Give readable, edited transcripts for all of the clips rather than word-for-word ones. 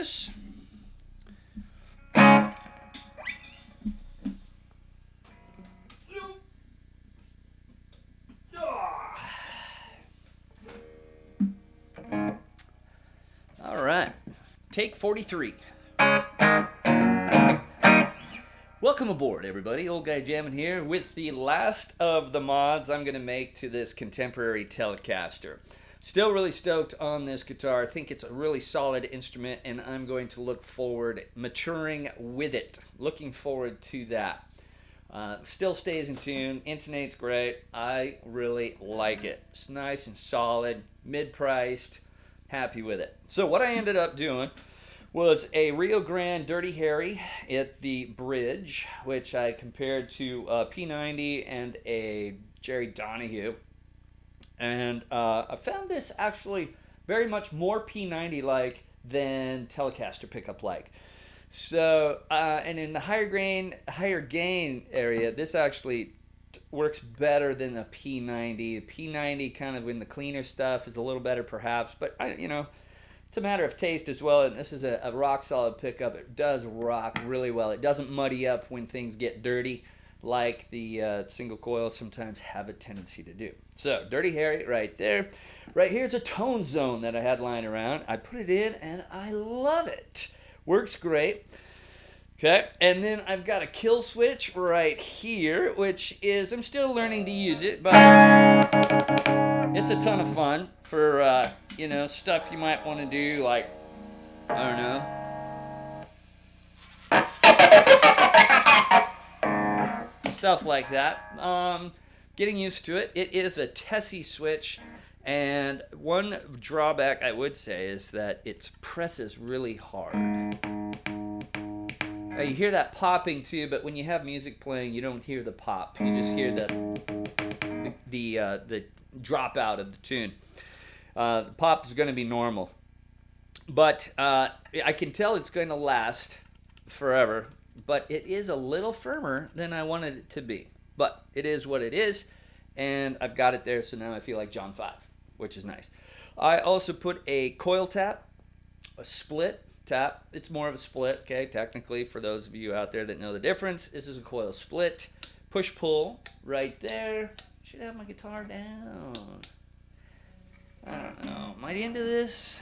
this. All right, take 43. Welcome aboard, everybody. Old Guy Jammin' here with the last of the mods I'm going to make to this contemporary Telecaster. Still really stoked on this guitar. I think it's a really solid instrument, and I'm going to look forward maturing with it. Looking forward to that. Still stays in tune. Intonates great. I really like it. It's nice and solid, mid-priced. Happy with it. So what I ended up doing was a Rio Grande Dirty Harry at the bridge, which I compared to a P90 and a Jerry Donahue. And I found this actually very much more P90-like than Telecaster pickup-like. So, and in the higher gain area, this actually works better than the P90. The P90 kind of in the cleaner stuff is a little better perhaps, but it's a matter of taste as well, and this is a rock-solid pickup. It does rock really well. It doesn't muddy up when things get dirty like the single coils sometimes have a tendency to do. So, Dirty Harry right there. Right here's a tone zone that I had lying around. I put it in, and I love it. Works great. Okay, and then I've got a kill switch right here, which is, I'm still learning to use it, but it's a ton of fun for, stuff you might want to do, like, I don't know, stuff like that. Getting used to it. It is a Tessie switch, and one drawback I would say is that it presses really hard. You hear that popping too, but when you have music playing, you don't hear the pop. You just hear the drop out of the tune. The pop is going to be normal, but I can tell it's going to last forever. But it is a little firmer than I wanted it to be. But it is what it is, and I've got it there. So now I feel like John 5, which is nice. I also put a coil tap, a split tap. It's more of a split, okay? Technically, for those of you out there that know the difference, this is a coil split. Push-pull right there. Should have my guitar down. I don't know. Am I into this?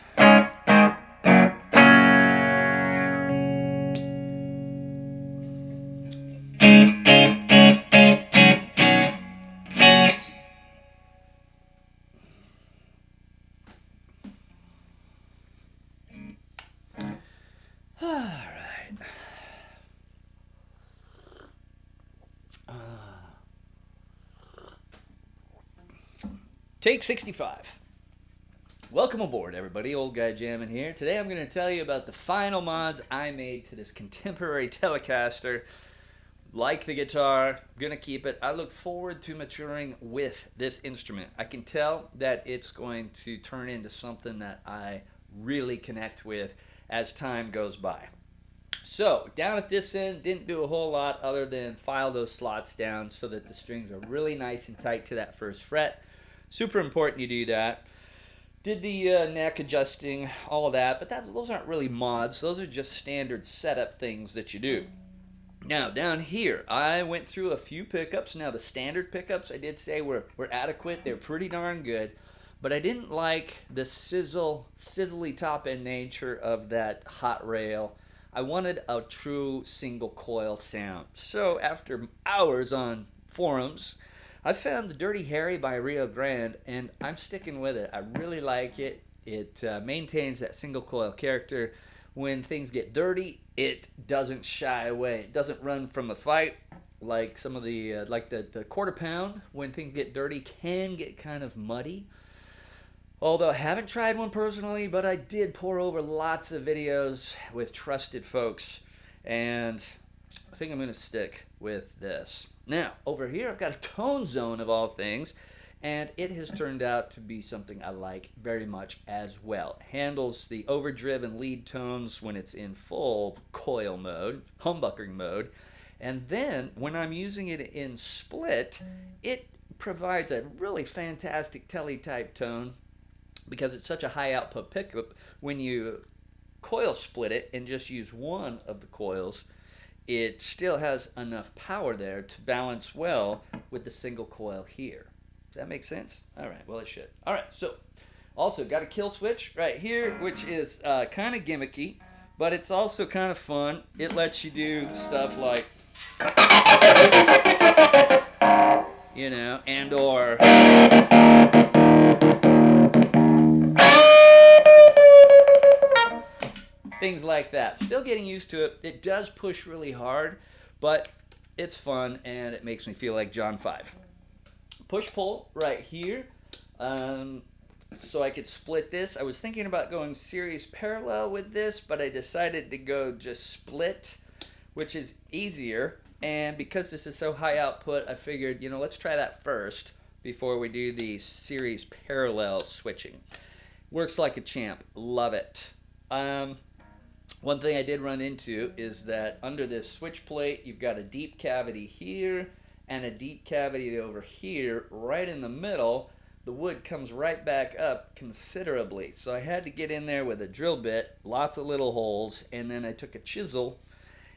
Take 65. Welcome aboard, everybody. Old Guy Jammin' here. Today I'm going to tell you about the final mods I made to this contemporary Telecaster. Like the guitar, I'm going to keep it. I look forward to maturing with this instrument. I can tell that it's going to turn into something that I really connect with as time goes by. So, down at this end, didn't do a whole lot other than file those slots down so that the strings are really nice and tight to that first fret. Super important you do that. Did the neck adjusting, all of that, but those aren't really mods. Those are just standard setup things that you do. Now, down here, I went through a few pickups. Now, the standard pickups, I did say were adequate. They're pretty darn good. But I didn't like the sizzly top-end nature of that hot rail. I wanted a true single coil sound. So, after hours on forums, I found the Dirty Harry by Rio Grande, and I'm sticking with it. I really like it. It maintains that single coil character. When things get dirty, it doesn't shy away. It doesn't run from a fight like some of the the quarter pound. When things get dirty, can get kind of muddy. Although I haven't tried one personally, but I did pour over lots of videos with trusted folks, and I think I'm going to stick with this. Now, over here, I've got a tone zone of all things, and it has turned out to be something I like very much as well. It handles the overdriven lead tones when it's in full coil mode, humbuckering mode, and then when I'm using it in split, it provides a really fantastic teletype tone because it's such a high output pickup. When you coil split it and just use one of the coils, it still has enough power there to balance well with the single coil here. Does that make sense? All right, well, it should. All right, so also got a kill switch right here, which is kind of gimmicky, but it's also kind of fun. It lets you do stuff like, you know, and or things like that. Still getting used to it. It does push really hard, but it's fun and it makes me feel like John 5. Push-pull right here. So I could split this. I was thinking about going series parallel with this, but I decided to go just split, which is easier. And because this is so high output, I figured, you know, let's try that first before we do the series parallel switching. Works like a champ. Love it. One thing I did run into is that under this switch plate, you've got a deep cavity here and a deep cavity over here. Right in the middle, the wood comes right back up considerably. So I had to get in there with a drill bit, lots of little holes, and then I took a chisel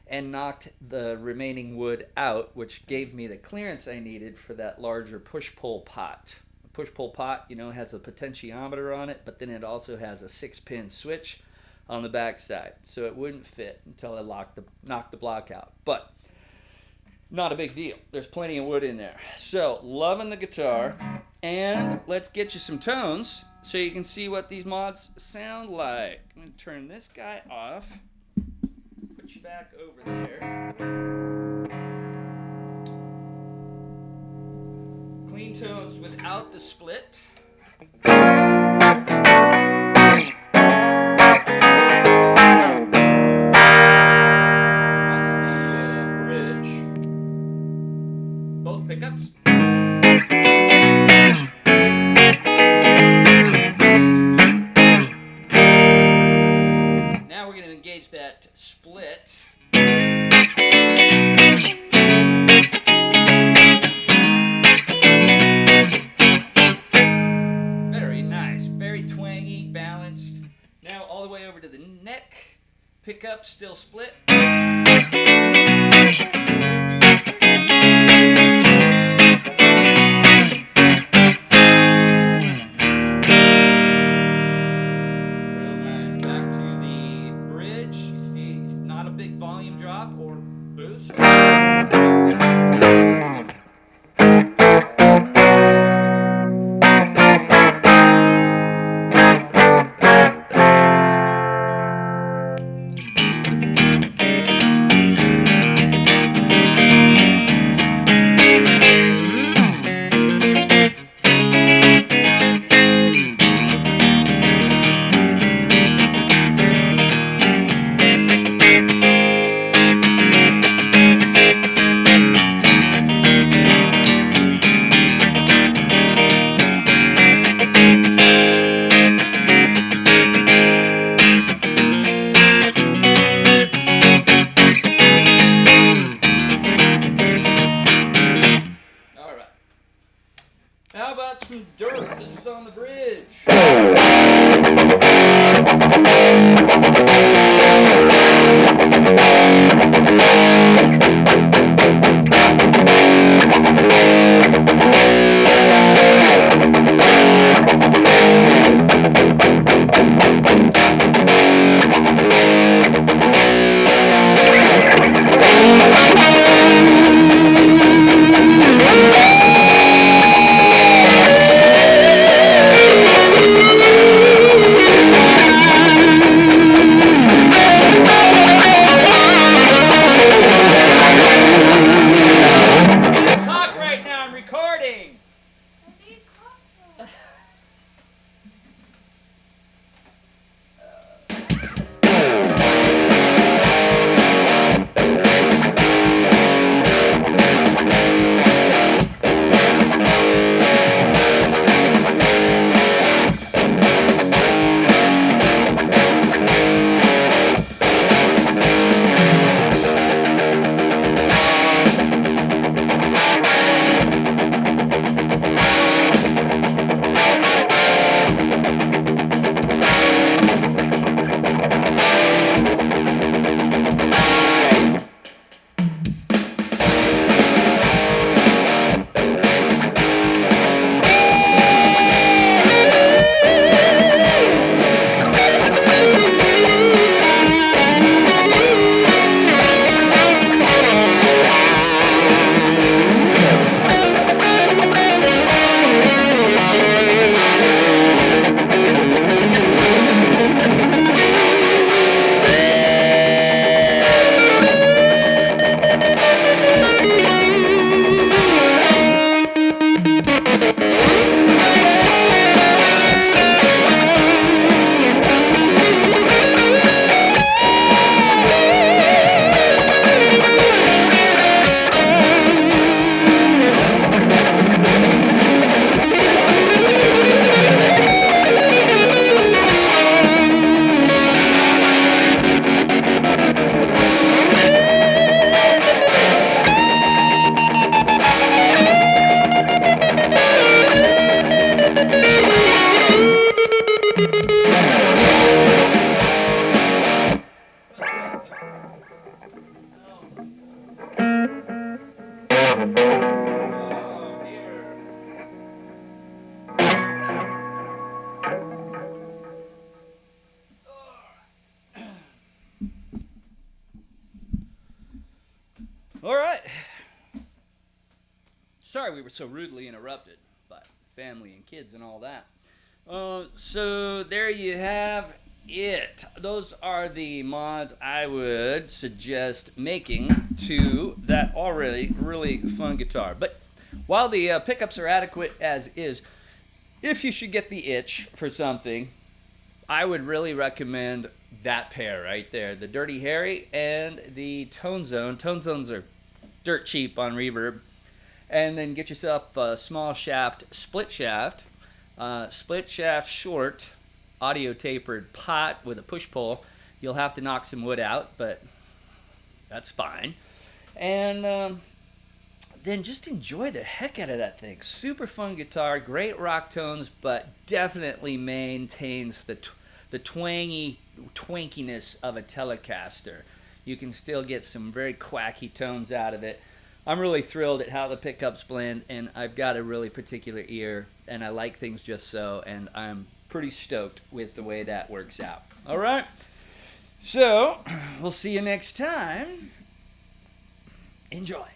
and knocked the remaining wood out, which gave me the clearance I needed for that larger push-pull pot. The push-pull pot, you know, has a potentiometer on it, but then it also has a 6-pin switch on the back side, so it wouldn't fit until I knocked the block out. But not a big deal. There's plenty of wood in there. So, loving the guitar, and let's get you some tones so you can see what these mods sound like. I'm going to turn this guy off, put you back over there. Clean tones without the split. Pickups. Now we're going to engage that split. Very nice, very twangy, balanced. Now all the way over to the neck. Pickup still split. Volume drop or boost. How about some dirt? This is on the bridge. Sorry we were so rudely interrupted by family and kids and all that. So there you have it. Those are the mods I would suggest making to that already really fun guitar. But while the pickups are adequate as is, if you should get the itch for something, I would really recommend that pair right there, the Dirty Harry and the Tone Zone. Tone Zones are dirt cheap on Reverb. And then get yourself a small shaft, split shaft short, audio tapered pot with a push pull. You'll have to knock some wood out, but that's fine. And then just enjoy the heck out of that thing. Super fun guitar, great rock tones, but definitely maintains the twankiness of a Telecaster. You can still get some very quacky tones out of it. I'm really thrilled at how the pickups blend, and I've got a really particular ear, and I like things just so, and I'm pretty stoked with the way that works out. All right? So, we'll see you next time. Enjoy.